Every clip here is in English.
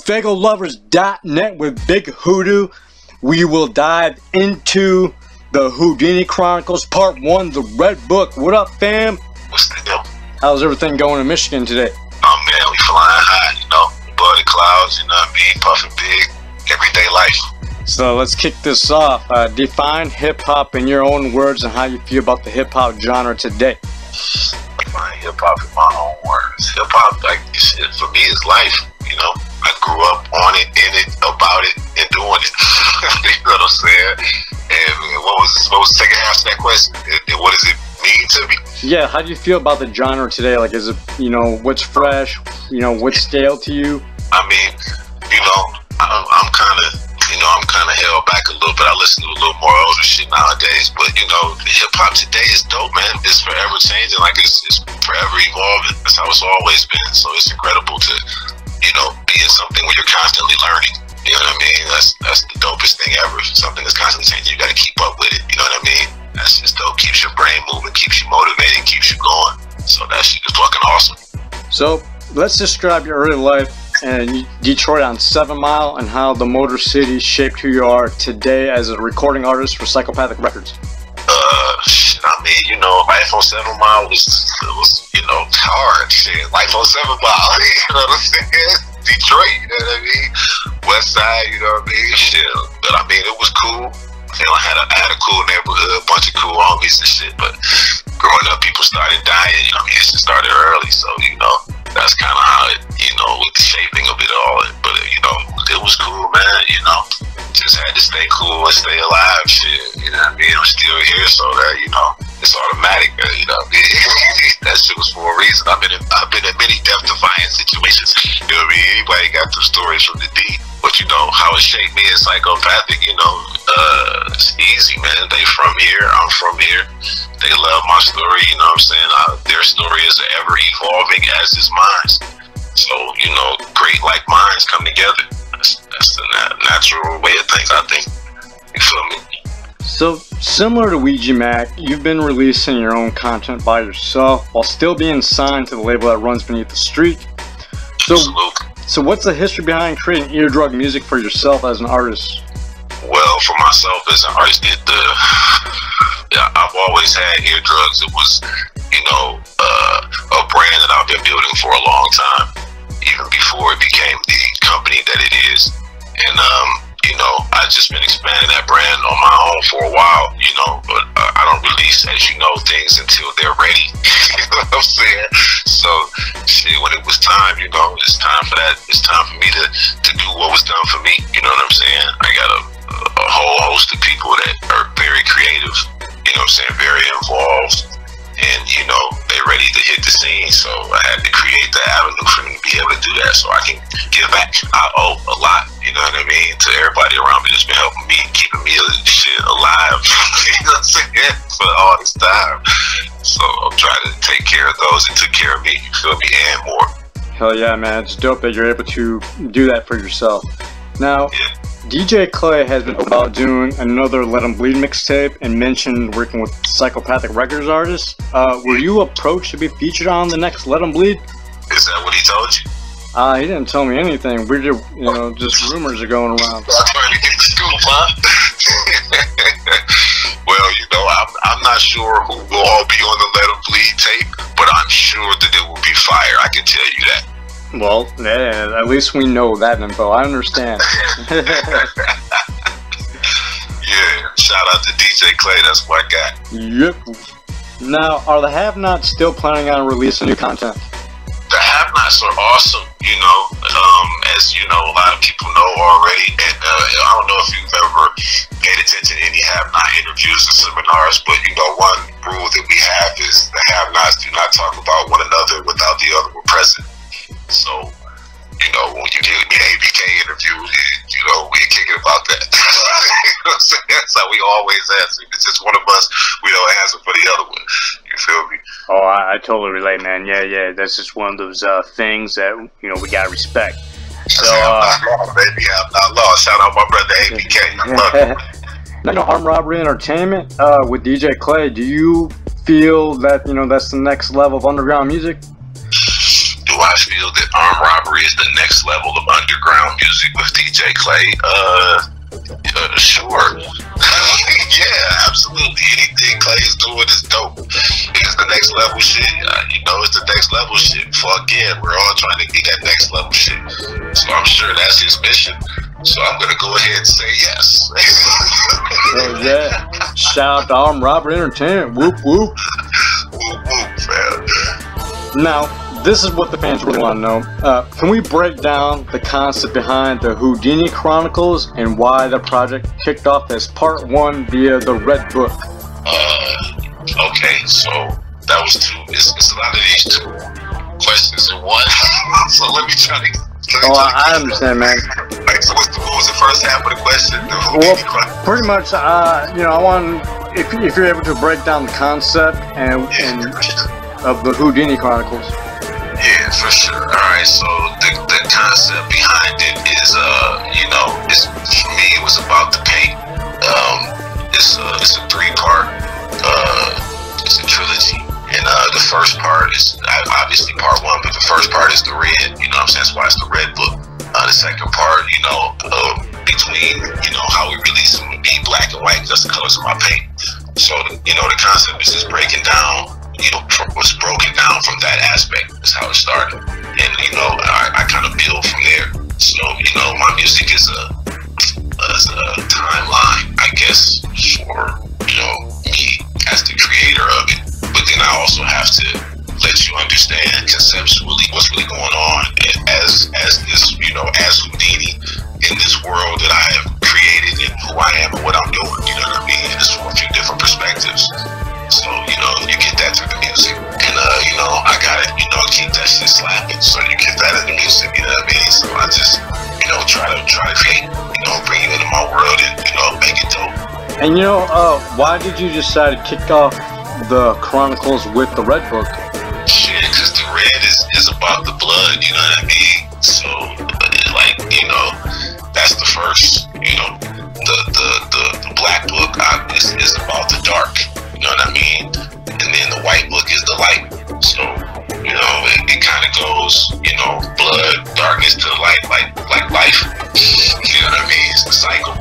FagoLovers.net with Big Hoodoo. We will dive into the HooDini Chronicles Part 1, the Redbook. What up, fam? What's the deal? How's everything going in Michigan today? Oh man, we flying high, above the clouds, puffing big, everyday life. So let's kick this off. Define hip-hop in your own words and how you feel about the hip-hop genre today. Define hip-hop in my own words. Hip-hop, like shit, for me, is life, I grew up on it, in it, about it, and doing it. You know what I'm saying? And what was the second half of that question? And what does it mean to me? Yeah, how do you feel about the genre today? Like, is it, what's fresh? What's stale to you? I mean, I'm kind of held back a little bit. I listen to a little more older shit nowadays, but the hip hop today is dope, man. It's forever changing, like it's forever evolving. That's how it's always been. So it's incredible to, be in something where you're constantly learning. You know what I mean? That's the dopest thing ever. Something that's constantly changing, you got to keep up with it. You know what I mean? That's just dope. Keeps your brain moving, keeps you motivated, keeps you going. So that shit is fucking awesome. So let's describe your early life in Detroit on 7 Mile and how the Motor City shaped who you are today as a recording artist for Psychopathic Records. Life on 7 Mile was hard shit. Life on 7 Mile, you know what I'm saying? Detroit, you know what I mean? West Side, you know what I mean? Shit. But it was cool. I had a cool neighborhood, a bunch of cool homies and shit. But growing up, people started dying. It just started early, so that's kind of how it, with the shaping of it all. But it was cool, man. Just had to stay cool and stay alive. Shit, you know what I mean? I'm still here, so that it's automatic. You know what I mean? That shit was for a reason. I've been in many death-defying situations. You know what I mean? Anybody got those stories from the D? But how it shaped me as Psychopathic, it's easy, man. They from here, I'm from here. They love my story, you know what I'm saying? Their story is ever evolving, as is mine. So, great like minds come together. That's the natural way of things, I think. You feel me? So, similar to Ouija Mac, you've been releasing your own content by yourself while still being signed to the label that runs beneath the street. So what's the history behind creating eardrug music for yourself as an artist? Well, for myself as an artist, I've always had eardrugs. It was, a brand that I've been building for a long time, even before it became the company that it is. And, I've just been expanding that brand on my own for a while, but I don't release, as things until they're ready. You know what I'm saying? So, shit, when it was time, it's time for that. It's time for me to do what was done for me. You know what I'm saying? I got a whole host of people that are very creative, very involved, and, they're ready to hit the scene. So I had to create the avenue for them to be able to do that so I can give back. I owe a lot, you know what I mean, to everybody around me that's been helping me, keeping me alive, you know what I'm saying, for all this time. So I'm trying to take care of those that took care of me, you feel me, and more. Hell yeah, man. It's dope that you're able to do that for yourself. Now, yeah. DJ Clay has been about doing another Let 'Em Bleed mixtape and mentioned working with Psychopathic Records artists. Were you approached to be featured on the next Let 'Em Bleed? Is that what he told you? He didn't tell me anything. We're just, just rumors are going around. I'm trying to get the scoop, huh? Well, I'm not sure who will all be on the Let 'Em Bleed tape, but I'm sure that it will be fire. I can tell you that. Well, yeah, at least we know that info. I understand. Yeah, shout out to DJ Clay. That's what I got. Yep. Now, are the Have-Nots still planning on releasing new content? The Have-Nots are awesome, as a lot of people know already. And I don't know if you've ever paid attention to any Have-Not interviews or seminars, but one rule that we have is the Have-Nots do not talk about one another without the other one present. So, when you do the ABK interview, we're kicking about that. You know what I'm saying? That's how we always answer. If it's just one of us, we don't answer for the other one. You feel me? Oh, I totally relate, man. Yeah. That's just one of those things that, we gotta respect. So, I'm not lost, baby. I'm not lost. Shout out my brother ABK. I love you. Armed Robbery Entertainment, with DJ Clay, do you feel that, that's the next level of underground music? Do I feel that Armed Robbery is the next level of underground music with DJ Clay? Sure. Yeah, absolutely. Anything Clay is doing is dope. It's the next level shit. You know, it's the next level shit. Fuck yeah, we're all trying to be that next level shit. So I'm sure that's his mission. So I'm gonna go ahead and say yes. Oh yeah. Shout out to Armed Robbery Entertainment. Whoop whoop. Whoop whoop, fam. Now, this is what the fans really want to know. Can we break down the concept behind the HooDini Chronicles and why the project kicked off as part 1 via the Redbook? Okay, so that was two. It's a lot of these two questions in one. So let me try to. I understand, man. Like, so what was the first half of the question? Well, pretty much, you know, I want if you're able to break down the concept and of the HooDini Chronicles. Yeah, for sure. Alright, so the concept behind it is, you know, for me it was about the paint. It's a 3-part, it's a trilogy. And the first part is obviously part 1, but the first part is the red, you know what I'm saying? That's why it's the Redbook. The second part, you know, between, you know, how we release them would be black and white, that's the colors of my paint. So, you know, the concept is just breaking down, you know, was broken down from that aspect. That's how it started. And, you know, I kind of build from there. So, you know, my music is a timeline, I guess, for, you know, me as the creator of it. But then I also have to let you understand conceptually what's really going on as this, you know, as HooDini in this world that I have created and who I am and what I'm doing, you know what I mean? It's from a few different perspectives. So, you know, you get that through the music. And, you know, I gotta, you know, keep that shit slapping. So you get that in the music, you know what I mean? So I just, you know, try to create, you know, bring you into my world and, you know, make it dope. And, you know, why did you decide to kick off the Chronicles with the Redbook? Shit, because the red is about the blood, you know what I mean? So, like, you know, that's the first, you know, the black book is about the dark, you know what I mean? And then the white book is the light. So, you know, it kind of goes, you know, blood, darkness to light, like life. You know what I mean? It's the cycle.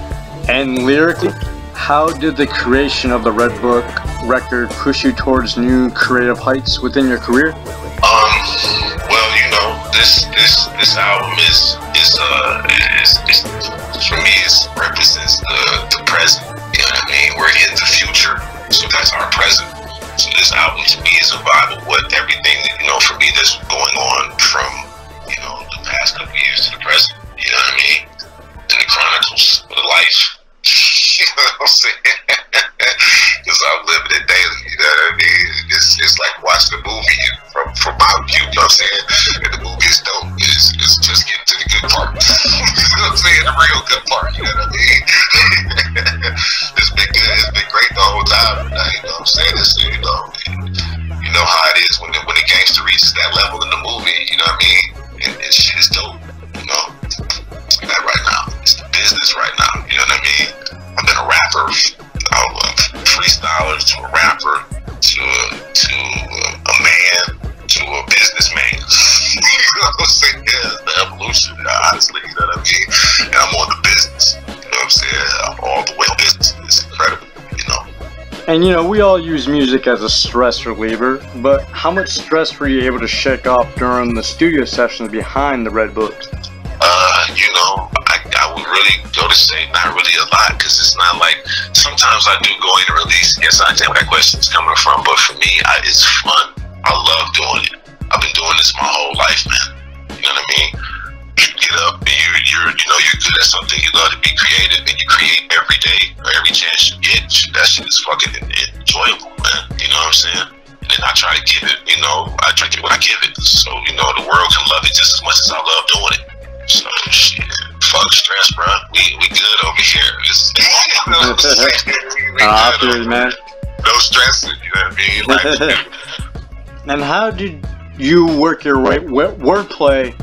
And lyrically, how did the creation of the Redbook record push you towards new creative heights within your career? Well, you know, this album is for me, it represents the present. You know what I mean? We're in the future, so that's our present. So this album to me is a vibe of what everything, you know, for me that's going on from, you know, the past couple years to the present. You know what I mean? And the chronicles of life. You know what I'm saying? Because I'm living it daily, you know what I mean? It's like watching a movie from my view, you know what I'm saying? And the movie is dope. It's just getting to the good part. You know what I'm saying? The real good part, you know what I mean? It's been good, it's been great the whole time. You know what I'm saying? It's, you know how it is when the gangster reaches that level in the movie, you know what I mean? And shit is dope, you know? That right now. It's the business right now, you know what I mean? I've been a rapper, a freestyler, to a rapper, to a man, to a businessman. You know what I'm saying? Yeah, it's the evolution, honestly, you know what I mean? And I'm on the business, you know what I'm saying? I'm all the way on business. It's incredible, you know? And you know, we all use music as a stress reliever, but how much stress were you able to shake off during the studio sessions behind the Redbook? You know, I would really go to say not really a lot, because it's not like, sometimes I do go in and release. Yes, I understand where that question's coming from, but for me, it's fun. I love doing it. I've been doing this my whole life, man. You know what I mean? You get up and you're good at something, you love to be creative, and you create every day or every chance you get. That shit is fucking enjoyable, man. You know what I'm saying? And then I try to give it, you know, I try to give what I give it. So, you know, the world can love it just as much as I love doing it. So, shit, fuck stress, bro. We good over here. You know what I'm saying? I feel you, man. No stressing, you know what I mean? And how did you work your wordplay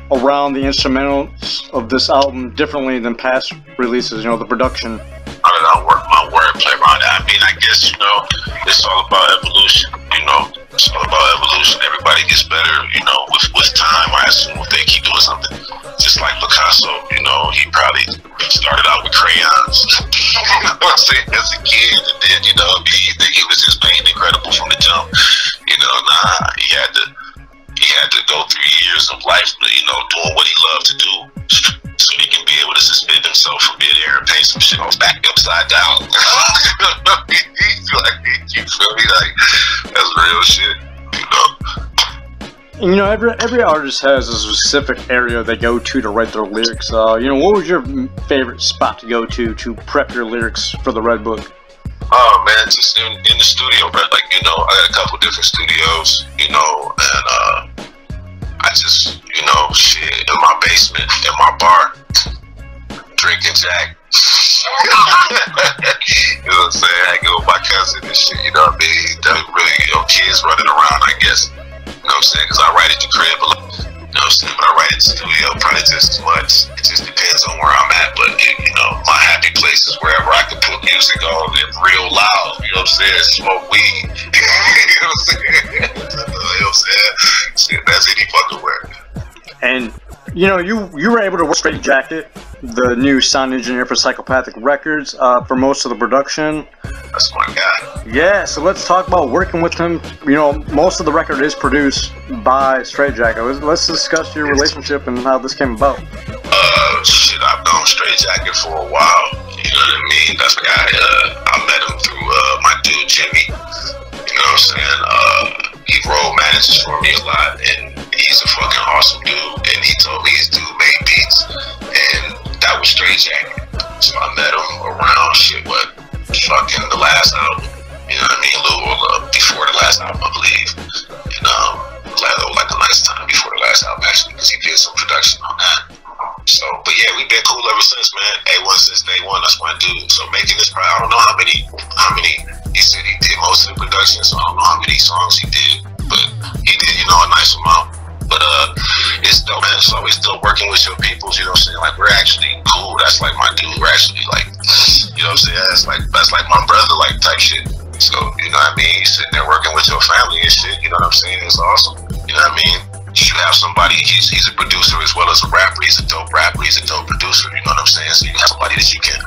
around the instrumentals of this album differently than past releases, you know, the production? How did I work my wordplay around that? I mean, I guess, you know, it's all about evolution, you know? It's all about evolution. Every everybody gets better, you know, with time. I assume if they keep doing something, just like Picasso, you know, he probably started out with crayons. You know what I'm saying? As a kid, and then, you know, he was just painting incredible from the jump. You know, he had to go through years of life, you know, doing what he loved to do, so he can be able to suspend himself from midair and paint some shit off back upside down. You feel me? Like, that's real shit, you know. You know, every artist has a specific area they go to write their lyrics. You know, what was your favorite spot to go to prep your lyrics for the Redbook? Oh man, just in the studio, bro. Like, you know, I got a couple different studios, you know, and I just, you know, shit, in my basement, in my bar, drinking Jack. You know what I'm saying? Hanging with my cousin and shit, you know what I mean? Don't really, you know, kids running around, I guess. You know what I'm saying? Because I write at the crib a lot. You know what I'm saying? But I write at the studio probably just as much. It just depends on where I'm at. But, you know, my happy place is wherever I can put music on and real loud. You know what I'm saying? Smoke weed. You know what I'm saying? You know what I'm saying? Shit, that's any fucking where. And, you know, you were able to work Straight Jacket, the new sound engineer for Psychopathic Records, for most of the production. That's my guy. Yeah, so let's talk about working with him. You know, most of the record is produced by Straight Jacket. Let's discuss your relationship and how this came about. Shit, I've known Straight Jacket for a while. You know what I mean? That's the guy. I met him through my dude Jimmy. You know what I'm saying? He role manages for me a lot, and he's a fucking awesome dude. And he told me his dude made beats, and that was Straight Jacket. So I met him around fucking the last album. You know what I mean? A little before the last album, I believe. And like the last time before the last album, actually, because he did some production on that. So, but yeah, we've been cool ever since, man. A1 since day one. That's my dude. So making this project, I don't know how many. He said he did most of the production, so I don't know how many songs he did, but he did, you know, a nice amount. But it's dope, man. It's always still working with your peoples. You know what I'm saying? Like, we're actually cool. That's like my dude. We're actually like, you know what I'm saying? That's like my brother, like type shit. So, you know what I mean? He's sitting there working with your family and shit. You know what I'm saying? It's awesome. You know what I mean? You have somebody, he's a producer as well as a rapper. He's a dope rapper. He's a dope producer. You know what I'm saying? So you have somebody that you can,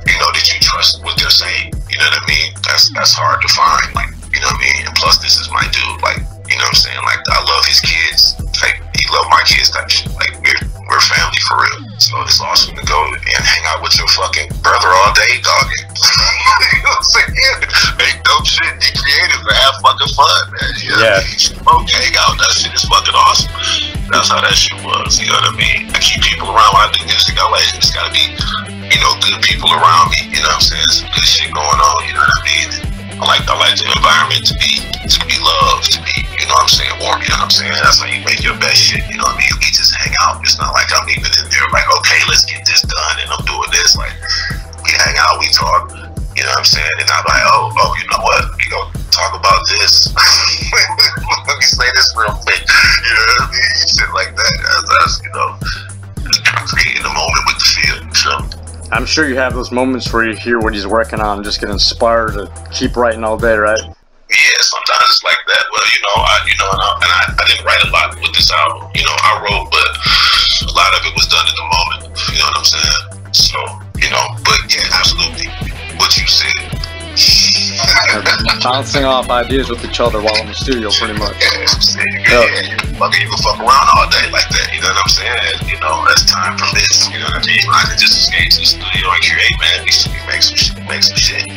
you know, that you trust what they're saying. You know what I mean? That's hard to find. Like, you know what I mean? And plus, this is my dude. Like, you know what I'm saying? Like, I love his kids. Like, he love my kids type shit. Like, we're family for real. So it's awesome to go and hang out with your fucking brother all day, dog. You know what I'm saying? Make dope shit, be creative, and have fucking fun, man. You know what I mean? Smoke, hang out, that shit is fucking awesome. That's how that shit was, you know what I mean? I keep people around when I do music. I like, it's gotta be, you know, good people around me, you know what I'm saying? Some good shit going on, you know what I mean? I like the environment to be loved, to be, you know what I'm saying, warm, you know what I'm saying? That's how you make your best shit, you know what I mean? We just hang out. It's not like I'm even in there like, okay, let's get this done and I'm doing this. Like, we hang out, we talk, you know what I'm saying? And I'm like, oh, you know what? We gonna talk about this. Let me say this real quick. You know what I mean? Shit like that. That's you know, creating a moment with the feel, you know? I'm sure you have those moments where you hear what he's working on and just get inspired to keep writing all day, right? Yeah, sometimes it's like that. Well, you know, I didn't write a lot with this album. You know, I wrote, but a lot of it was done in the moment. You know what I'm saying? So, you know, but yeah, absolutely. What you said. Bouncing off ideas with each other while in the studio, pretty much. You can fuck around all day like that. You know what I'm saying? You know, that's time for this. You know what I mean? I can just escape to the studio and create, man. We make some shit.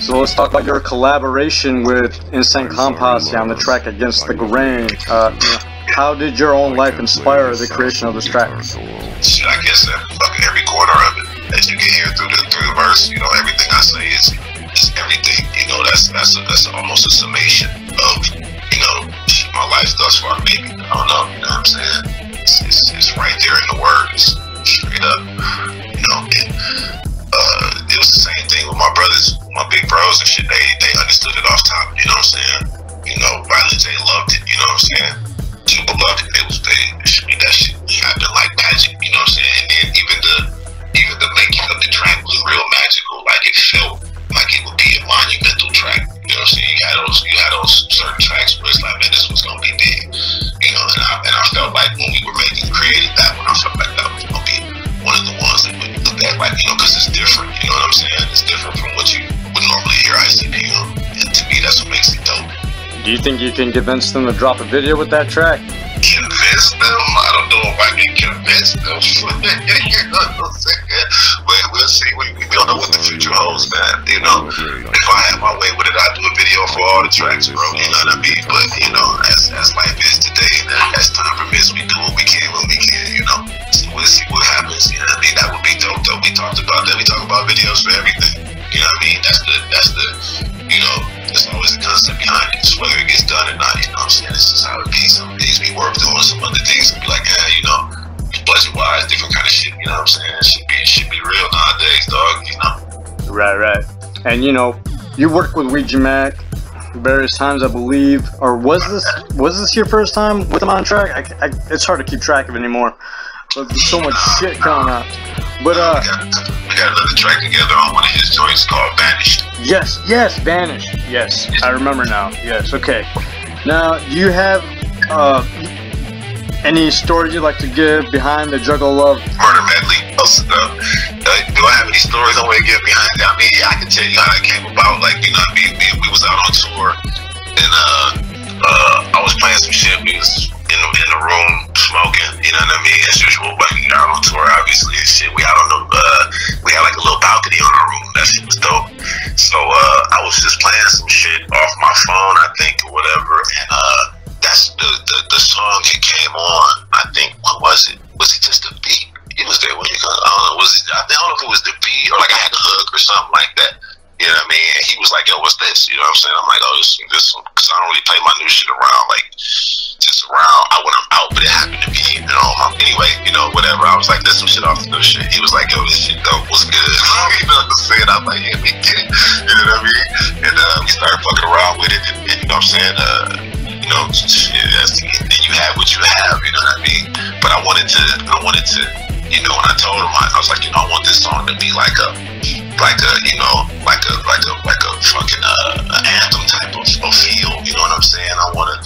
So let's talk about your collaboration with Insane Clown Posse on the track Against the Grain. How did your own life inspire the creation of this track? Shit, I guess fucking every corner of it, as you can hear through the verse, you know, everything I say is everything. You know, that's almost a summation of, you know, my life thus far, maybe. I don't know, you know what I'm saying? It's right there in the words, straight up. You know, it was the same thing with my brothers, my big bros and shit. They understood it off top, you know what I'm saying? You know, Violent J loved it, you know what I'm saying? Super loved it. That shit happened like magic, you know what I'm saying? And then even the making of the track was real magical. Like, it felt like it would be a monumental track. You know what I'm saying? You had those certain tracks where it's like, man, this was gonna be Do you think you can convince them to drop a video with that track? Convince them? I don't know if I can convince them. You know what I'm saying? But we'll see. We don't know what the future holds, man. You know, if I had my way with it, I'd do a video for all the tracks, bro. You know what I mean? But, you know, as life is today, and as time permits, we do what we can when we can, you know. So we'll see what happens. You know what I mean? That would be dope, though. We talked about that. We talk about videos for everything. You know what I mean? That's the, you know, there's always a concept behind it. Just whether it gets done or not, you know what I'm saying? It's just how it be. Some things we work through and some other things be like, you know, budget-wise, different kind of shit, you know what I'm saying? It should be real nowadays, dog, you know? Right. And, you know, you worked with Ouija Mac various times, I believe. Or was this your first time with him on track? It's hard to keep track of it anymore. There's so much shit coming out. But, we got another track together on one of his joints called Vanished. Yes, Vanished. Yes, I remember now. Yes, okay. Now, do you have any stories you'd like to give behind the Juggling Love murder medley? Do I have any stories I want to give behind it? I mean, I can tell you how it came about. Like, you know, we was out on tour, and I was playing some shit. We was in the room smoking, you know what I mean, as usual. But you know, out on tour, obviously, and shit. We out on we had like a little balcony on our room. That shit was dope. So I was just playing some shit off my phone, I think, or whatever, and that's the song it came on. I think, what was it? Was it just a beat? It was there when you I don't know. I don't know if it was the beat or like I had the hook or something like that. You know what I mean? And he was like, "Yo, what's this?" You know what I'm saying? I'm like, "Oh, this," because I don't really play my new shit around, like just around when I'm out. But it happened to be, you know, anyway, you know, whatever. I was like, "There's some shit off the new shit." He was like, "Yo, this shit dope. What's good?" You know what I'm saying? I'm like, "Yeah, we get it." You know what I mean? And we started fucking around with it, and you know what I'm saying? You know, shit, then you have what you have. You know what I mean? But I wanted to, you know, when I told him, I was like, you know, I want this song to be like a fucking anthem type of feel. You know what I'm saying? I wanna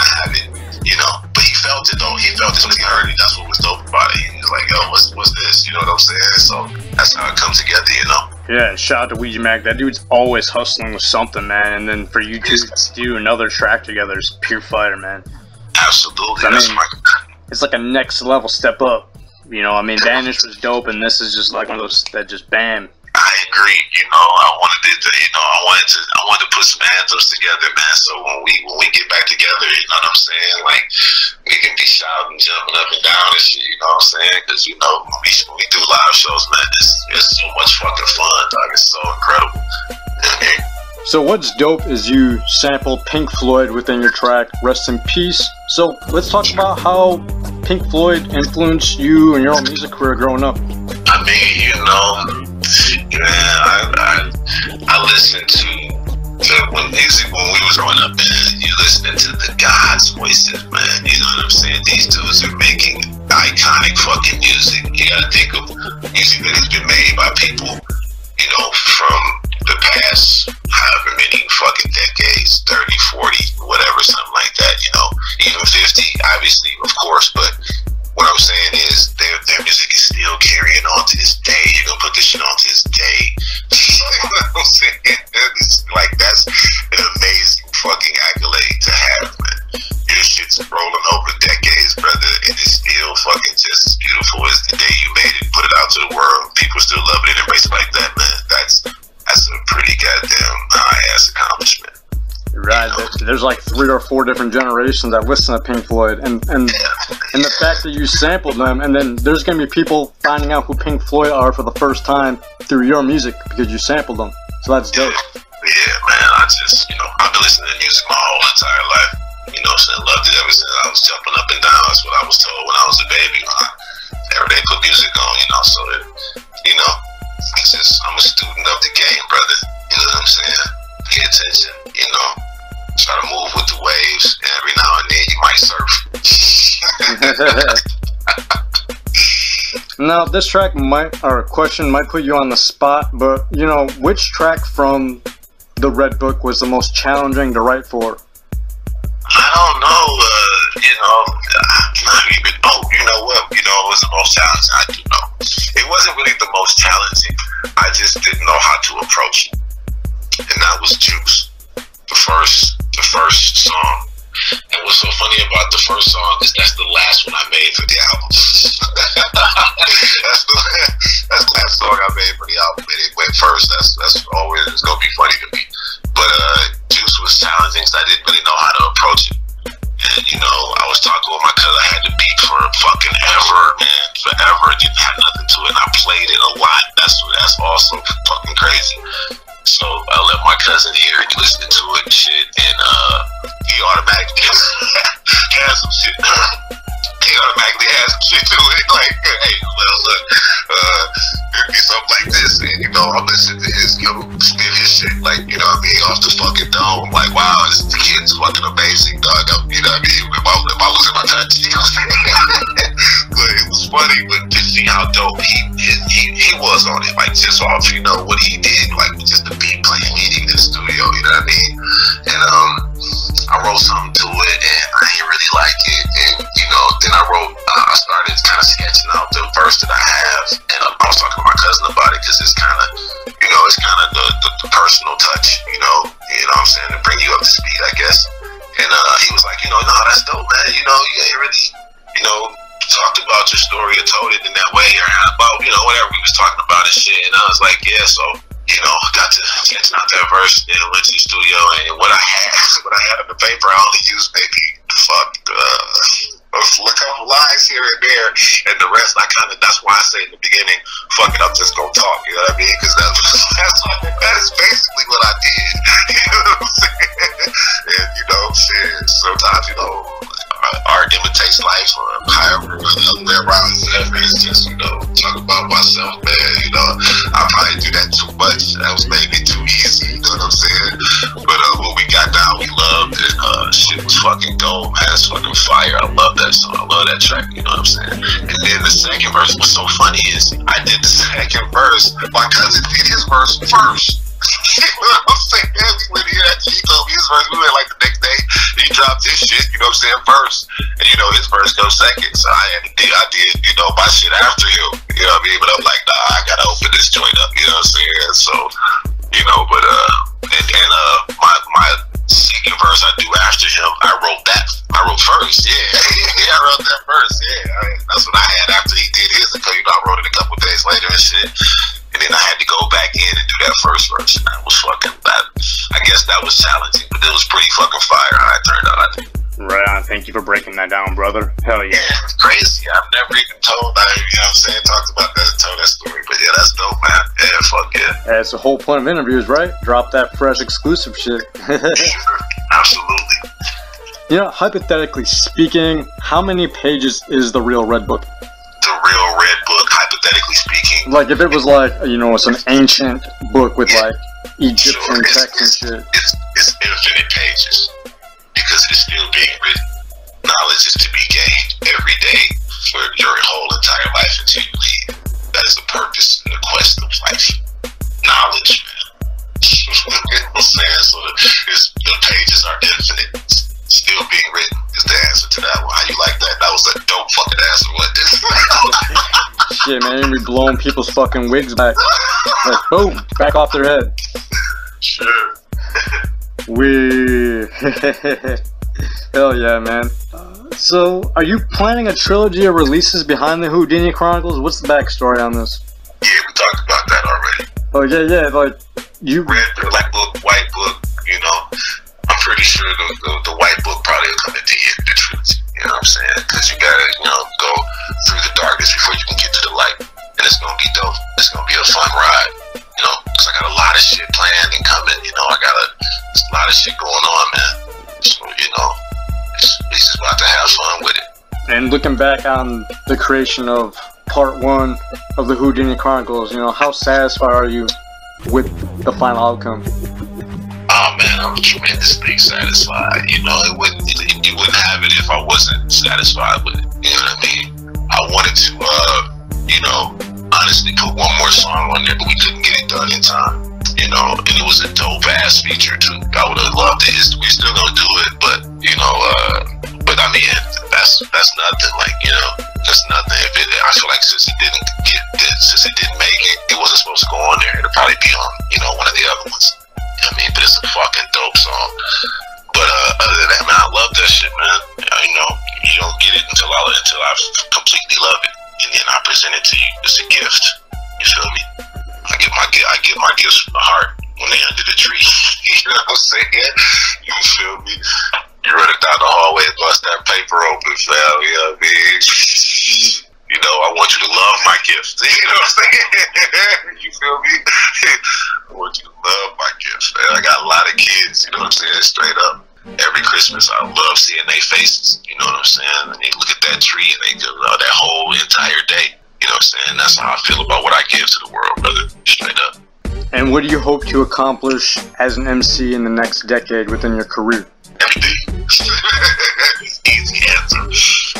have it, you know. But he felt it though. He felt it when he heard it. That's what was dope about it. He was like, "Yo, what's this?" You know what I'm saying? So that's how it comes together, you know. Yeah, shout out to Ouija Mac. That dude's always hustling with something, man. And then for you two to do another track together is pure fire, man. Absolutely. It's like a next level step up. You know, I mean, Vanish was dope, and this is just like one of those that just bam. I agree. You know, I wanted to put some anthems together, man. So when we get back together, you know what I'm saying? Like, we can be shouting, jumping up and down and shit. You know what I'm saying? Because you know, when we do live shows, man, it's so much fucking fun, dog. It's so incredible. So what's dope is you sample Pink Floyd within your track, Rest in Peace. So let's talk about how Pink Floyd influenced you and your own music career growing up. I mean, you know, man, I listened to when we was growing up, man, you listening to the God's voices, man. You know what I'm saying? These dudes are making iconic fucking music. You gotta think of music that has been made by people, you know, from the past however many fucking decades, 30, 40, whatever, something like that, you know, even 50, obviously, of course, but what I'm saying is their music is still carrying on to this day. You're gonna put this shit on to this day. You know what I'm saying? It's like, that's an amazing fucking accolade to have, man. Your shit's rolling over decades, brother, and it's still fucking just as beautiful as the day you made it, put it out to the world. People still love it and embrace it like that, man. That's a pretty goddamn high-ass accomplishment. Right, there's like 3 or 4 different generations that listen to Pink Floyd, and the fact that you sampled them, and then there's gonna be people finding out who Pink Floyd are for the first time through your music because you sampled them. So that's dope. Yeah, man. I've been listening to music my whole entire life. You know, so I loved it ever since I was jumping up and down. That's what I was told when I was a baby. Every day put music on, you know. So that, you know, I'm a student of the game, brother. You know what I'm saying? Pay attention, you know. Try to move with the waves, and every now and then you might surf. Now, this track question might put you on the spot, but you know, which track from the Redbook was the most challenging to write for? I don't know. You know, not even. Oh, you know what? You know, it was the most challenging. I do know. It wasn't really the most challenging. I just didn't know how to approach it, and that was Juice. The first song. And what's so funny about the first song is that's the last one I made for the album. that's the last song I made for the album, and it went first. That's always it's gonna be funny to me. But Juice was challenging, so I didn't really know how to approach it. And you know, I was talking with my cousin. I had the beat for fucking ever, man, forever. It didn't have nothing to it, and I played it a lot. That's also fucking crazy. So I let my cousin hear it, listening to it and shit, and he automatically had some shit. He automatically had some shit to it, like, hey, well, look, it'd be something like this, and you know, I'm listening to his, you know, spin his shit, like, you know what I mean, off the fucking dome. I'm like, wow, this kid's fucking amazing, dog. You know what I mean? If I was in my touch, you know what I'm saying? But it was funny, but to see how dope he was on it, like, just off, you know, what he did, like, just the beat playing meeting in the studio, you know what I mean? And I wrote something to it, and I didn't really like it, and you know, then I started kind of sketching out the verse that I have, and I was talking to my cousin about it, because it's kind of, you know, it's kind of the personal touch, you know what I'm saying, to bring you up to speed, I guess. And he was like, you know, no, that's dope, man, you know, you ain't really, you know, talked about your story or told it in that way, or about, you know, whatever we was talking about and shit, and I was like, yeah, so, you know, got to sketching out that verse, then went to the studio, and what I had on the paper, I only used maybe a couple lines here and there, and the rest that's why I say in the beginning, fuck it, I'm just gonna talk, you know what I mean? Because that's basically what I did, you know what I'm saying? And you know, shit, sometimes, you know, art imitates life, or however the other way around. It's just, you know, talk about myself, man. You know, I probably do that too much. That was maybe too easy, you know what I'm saying? But when we got down, we loved it. Shit was fucking gold, man. It's fucking fire. I love that song. I love that track, you know what I'm saying? And then the second verse, what's so funny is I did the second verse. My cousin did his verse first. You know what I'm saying? We went here after he told me his verse. We went like the next day. He dropped his shit, you know what I'm saying, first. And you know, his verse goes second. So I did, you know, my shit after him. You know what I mean? But I'm like, nah, I gotta open this joint up, you know what I'm saying? So, you know, but my second verse I do after him, I wrote first, yeah. I wrote that first, yeah. That's what I had after he did his, because you know, I wrote it a couple days later and shit. And then I had to go back in and do that first verse. And that was fucking bad. I guess that was challenging, but it was pretty fucking fire how it turned out, I think. Right on. Thank you for breaking that down, brother. Hell yeah. Yeah, it's crazy. I've never even told, you know what I'm saying, talked about that and told that story. But yeah, that's dope, man. Yeah, fuck yeah. That's the whole point of interviews, right? Drop that fresh exclusive shit. Absolutely. You know, hypothetically speaking, how many pages is the real Redbook? The real Redbook, hypothetically speaking. Like, if it was like, you know, it's an ancient book with like Egyptian text and shit. It's infinite pages, because it's still being written. Knowledge is to be gained every day for your whole entire life until you leave. That is the purpose and the quest of life. Knowledge, man. You know what I'm saying? So the pages are infinite. Still being written is the answer to that one. How you like that? That was a dope fucking answer, wasn't it? Shit, man, we blowing people's fucking wigs back. Like, boom, back off their head. Sure. Hell yeah, man. So, are you planning a trilogy of releases behind the HooDini Chronicles? What's the backstory on this? Yeah, we talked about that already. Oh, yeah, like, you... Red, black book, white book, you know. I'm pretty sure the white book probably will come at the end of the trilogy. You know what I'm saying? Because you gotta, you know, go through the darkness before you can get to the light. And it's gonna be dope. It's gonna be a fun ride. You know, because I got a lot of shit planned and coming. You know, there's a lot of shit going on, man. So, you know, we just about to have fun with it. And looking back on the creation of part 1 of the HooDini Chronicles, you know, how satisfied are you with the final outcome? Oh man, I'm tremendously satisfied. You know, you wouldn't have it if I wasn't satisfied with it. You know what I mean? I wanted to, you know, honestly put one more song on there, but we couldn't get it done in time. You know, and it was a dope ass feature too. I would have loved it. We're still gonna do it, but you know, but I mean, that's nothing. Like, you know, that's nothing. I feel like since it didn't make it, it wasn't supposed to go on there. It'll probably be on, you know, one of the other ones. I mean, but it's a fucking dope song. But completely love it, and then I present it to you as a gift. You feel me? I get my gifts from the heart when they under the tree. You know what I'm saying? You feel me? You running down the hallway and bust that paper open, fam. You know what I mean? You know, I want you to love my gift. You know what I'm saying? You feel me? I want you to love my gift, man. I got a lot of kids, you know what I'm saying? Straight up. Every Christmas, I love seeing their faces. You know what I'm saying? And they look at that tree and they go that whole entire day. You know what I'm saying? That's how I feel about what I give to the world, brother. Straight up. And what do you hope to accomplish as an MC in the next decade within your career? Everything. Easy answer.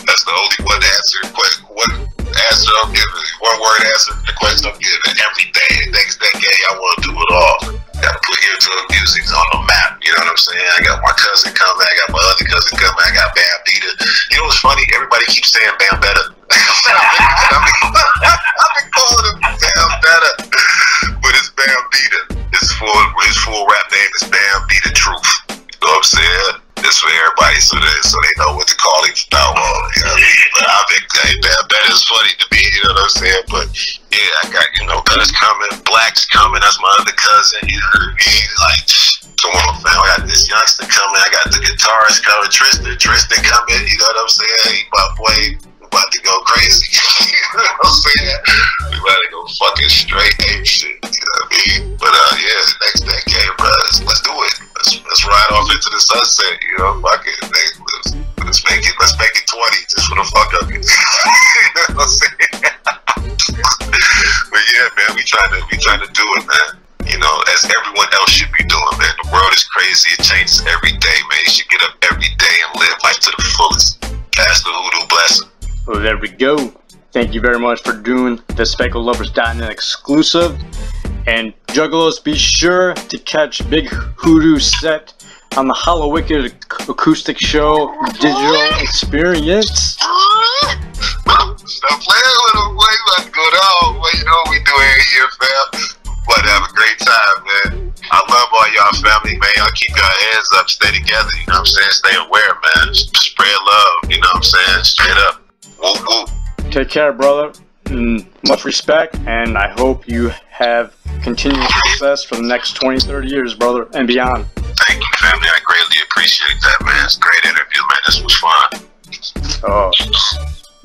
That's the only one answer. One answer I'm giving. One word answer. The question I'm giving. Everything. Next decade, I want to do it all. Gotta put Ear Music on the map. You know what I'm saying? I got my cousin coming. I got my other cousin coming. I got Bam Beta. You know what's funny? Everybody keeps saying Bam Beta. I've been calling him Bam Beta, but it's Bam Beta. His full rap name is Bam Beta Truth. You know what I'm saying? This for everybody, so they know what to call him from now on. You know what I mean? But I think Bam Beta is funny to me. You know what I'm saying? But yeah, I got Guns coming, Black's coming. That's my other cousin. You know what I mean? Like, come on, fam. I got this youngster coming. I got the guitarist coming. Tristan coming. You know what I'm saying? He about to go crazy. You know what I'm saying? We about to go fucking straight ape shit. You know what I mean? But yeah, next decade, bro. Let's do it. Let's ride off into the sunset. You know, fuck it. Let's make it 20 just for the fuck of it. You know what I'm saying? But yeah, man, we trying to do it, man. You know, as everyone else should be doing, man. The world is crazy. It changes every day, man. You should get up every day and live life to the fullest. Pass the Hoodoo blessing. Well, there we go. Thank you very much for doing the SpeckleLovers.net exclusive. And Juggalos, be sure to catch Big Hoodoo set on the Hollow Wicked acoustic show digital experience. Stop playing with him, boy. You about to go down. Well, you know what we do every year, fam. But have a great time, man. I love all y'all family, man. Y'all keep your hands up, stay together, you know what I'm saying? Stay aware, man. Spread love, you know what I'm saying? Straight up. Woo woo. Take care, brother. Much respect, and I hope you have continued success for the next 20, 30 years, brother, and beyond. Thank you, family. I greatly appreciate that, man. It's a great interview, man. This was fun. Oh.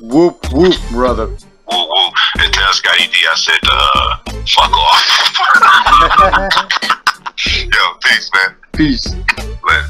Whoop, whoop, brother. Woo woo. And tell Scotty D I said, fuck off. Yo, peace, man. Peace. Later.